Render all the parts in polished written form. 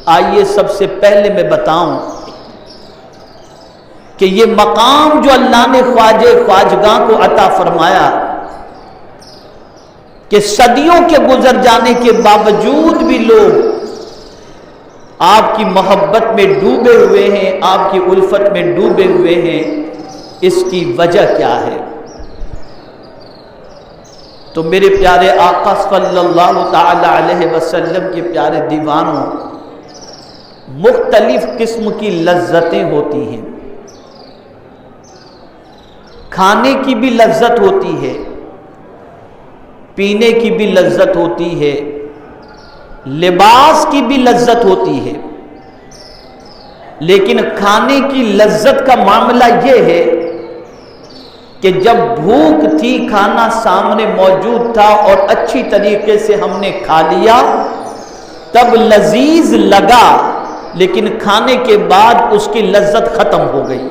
آئیے سب سے پہلے میں بتاؤں کہ یہ مقام جو اللہ نے خواجہ خواجگاں کو عطا فرمایا کہ صدیوں کے گزر جانے کے باوجود بھی لوگ آپ کی محبت میں ڈوبے ہوئے ہیں، آپ کی الفت میں ڈوبے ہوئے ہیں، اس کی وجہ کیا ہے؟ تو میرے پیارے آقا صلی اللہ تعالی علیہ وسلم کے پیارے دیوانوں، مختلف قسم کی لذتیں ہوتی ہیں۔ کھانے کی بھی لذت ہوتی ہے، پینے کی بھی لذت ہوتی ہے، لباس کی بھی لذت ہوتی ہے۔ لیکن کھانے کی لذت کا معاملہ یہ ہے کہ جب بھوک تھی، کھانا سامنے موجود تھا اور اچھی طریقے سے ہم نے کھا لیا تب لذیذ لگا، لیکن کھانے کے بعد اس کی لذت ختم ہو گئی۔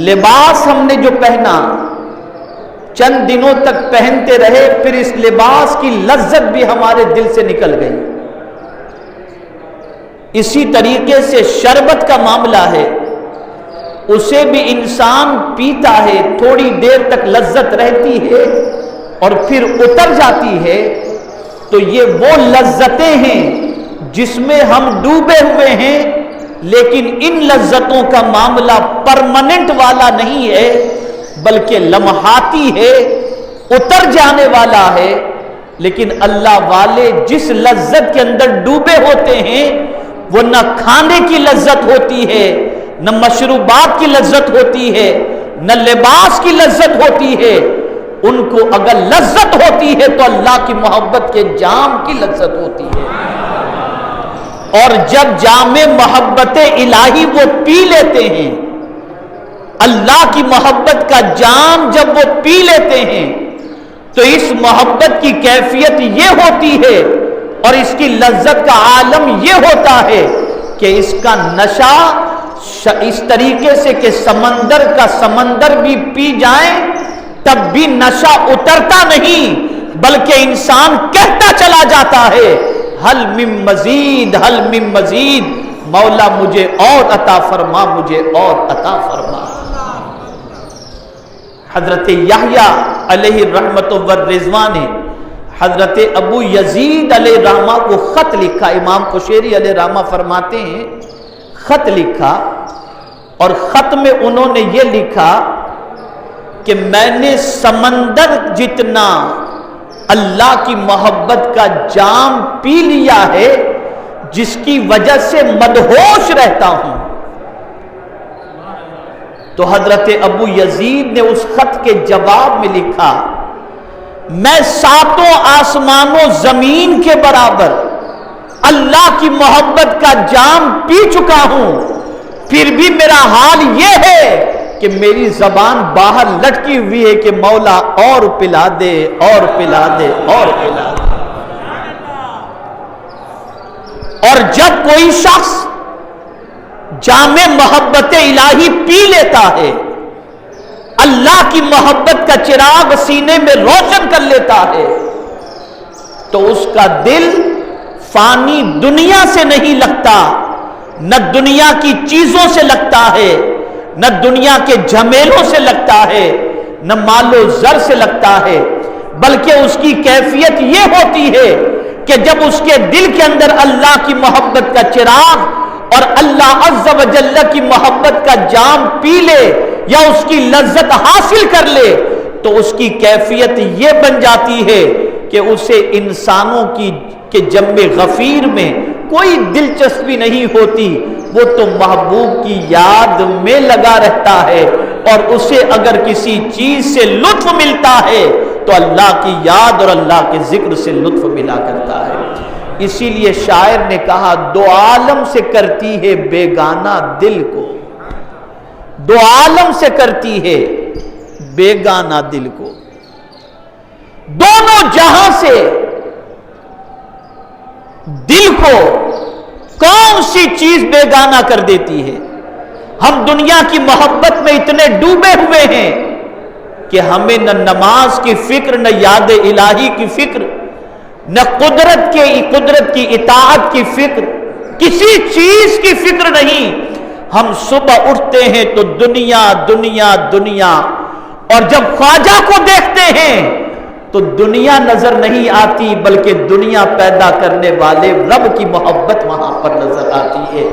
لباس ہم نے جو پہنا چند دنوں تک پہنتے رہے، پھر اس لباس کی لذت بھی ہمارے دل سے نکل گئی۔ اسی طریقے سے شربت کا معاملہ ہے، اسے بھی انسان پیتا ہے، تھوڑی دیر تک لذت رہتی ہے اور پھر اتر جاتی ہے۔ تو یہ وہ لذتیں ہیں جس میں ہم ڈوبے ہوئے ہیں، لیکن ان لذتوں کا معاملہ پرماننٹ والا نہیں ہے بلکہ لمحاتی ہے، اتر جانے والا ہے۔ لیکن اللہ والے جس لذت کے اندر ڈوبے ہوتے ہیں وہ نہ کھانے کی لذت ہوتی ہے، نہ مشروبات کی لذت ہوتی ہے، نہ لباس کی لذت ہوتی ہے۔ ان کو اگر لذت ہوتی ہے تو اللہ کی محبت کے جام کی لذت ہوتی ہے، اور جب جام محبت الہی وہ پی لیتے ہیں، اللہ کی محبت کا جام جب وہ پی لیتے ہیں تو اس محبت کی کیفیت یہ ہوتی ہے اور اس کی لذت کا عالم یہ ہوتا ہے کہ اس کا نشہ اس طریقے سے کہ سمندر کا سمندر بھی پی جائیں تب بھی نشہ اترتا نہیں، بلکہ انسان کہتا چلا جاتا ہے حل من مزید، حل من مزید، مولا مجھے اور عطا فرما، مجھے اور عطا فرما۔ حضرت یحییٰ علیہ الرحمت والرضوان نے حضرت ابو یزید علیہ الرحمہ کو خط لکھا۔ امام قشیری علیہ الرحمہ فرماتے ہیں خط لکھا، اور خط میں انہوں نے یہ لکھا کہ میں نے سمندر جتنا اللہ کی محبت کا جام پی لیا ہے جس کی وجہ سے مدہوش رہتا ہوں۔ تو حضرت ابو یزید نے اس خط کے جواب میں لکھا میں 7 آسمانوں زمین کے برابر اللہ کی محبت کا جام پی چکا ہوں، پھر بھی میرا حال یہ ہے کہ میری زبان باہر لٹکی ہوئی ہے کہ مولا اور پلا دے، اور پلا دے، اور پلا دے۔ اور جب کوئی شخص جام محبت الہی پی لیتا ہے، اللہ کی محبت کا چراغ سینے میں روشن کر لیتا ہے، تو اس کا دل فانی دنیا سے نہیں لگتا، نہ دنیا کی چیزوں سے لگتا ہے، نہ دنیا کے جھمیلوں سے لگتا ہے، نہ مال و زر سے لگتا ہے، بلکہ اس کی کیفیت یہ ہوتی ہے کہ جب اس کے دل کے اندر اللہ کی محبت کا چراغ اور اللہ عز و جل کی محبت کا جام پی لے یا اس کی لذت حاصل کر لے تو اس کی کیفیت یہ بن جاتی ہے کہ اسے انسانوں کی کہ جم غفیر میں کوئی دلچسپی نہیں ہوتی، وہ تو محبوب کی یاد میں لگا رہتا ہے، اور اسے اگر کسی چیز سے لطف ملتا ہے تو اللہ کی یاد اور اللہ کے ذکر سے لطف ملا کرتا ہے۔ اسی لیے شاعر نے کہا دو عالم سے کرتی ہے بیگانہ دل کو، دو عالم سے کرتی ہے بیگانہ دل کو، دونوں جہاں سے دل کو کون سی چیز بیگانہ کر دیتی ہے؟ ہم دنیا کی محبت میں اتنے ڈوبے ہوئے ہیں کہ ہمیں نہ نماز کی فکر، نہ یاد الہی کی فکر، نہ قدرت کی اطاعت کی فکر، کسی چیز کی فکر نہیں. ہم صبح اٹھتے ہیں تو دنیا دنیا دنیا، اور جب خواجہ کو دیکھتے ہیں تو دنیا نظر نہیں آتی، بلکہ دنیا پیدا کرنے والے رب کی محبت وہاں پر نظر آتی ہے.